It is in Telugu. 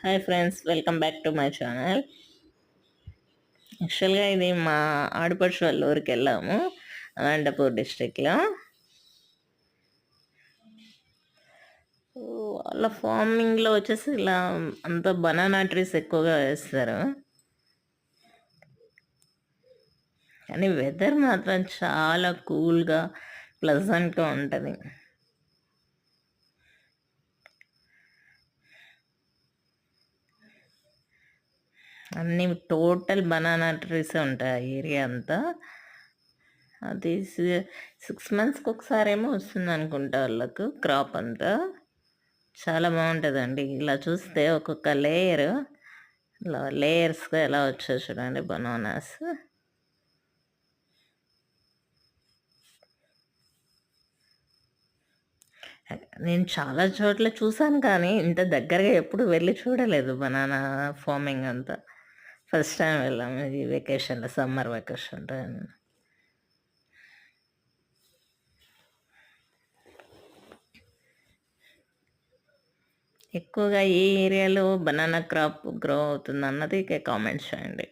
Hi friends, welcome back to my channel. యాక్చువల్గా ఇది మా ఆడపడుచు వాళ్ళ ఊరికి వెళ్ళాము, అనంతపూర్ డిస్టిక్లో. వాళ్ళ ఫార్మింగ్లో వచ్చేసి ఇలా అంత బనానా ట్రీస్ ఎక్కువగా వేస్తారు. కానీ వెదర్ మాత్రం చాలా కూల్గా ప్లెజెంట్గా ఉంటుంది. అన్నీ టోటల్ బనానా ట్రీస్ ఉంటాయి ఆ ఏరియా అంతా. అది 6 మంత్స్కి ఒకసారి ఏమో వస్తుంది అనుకుంటా వాళ్ళకు క్రాప్ అంతా. చాలా బాగుంటుందండి. ఇలా చూస్తే ఒక్కొక్క లేయర్ ఇలా లేయర్స్గా ఎలా వచ్చాయి చూడండి బనానాస్. నేను చాలా చోట్ల చూసాను కానీ ఇంత దగ్గరగా ఎప్పుడు వెళ్ళి చూడలేదు బనానా ఫార్మింగ్ అంతా. ఫస్ట్ టైం వెళ్ళాము ఈ వెకేషన్లో, సమ్మర్ వెకేషన్లో. ఎక్కువగా ఏ ఏరియాలో బనానా క్రాప్ గ్రో అవుతుంది అన్నది కామెంట్స్ చేయండి.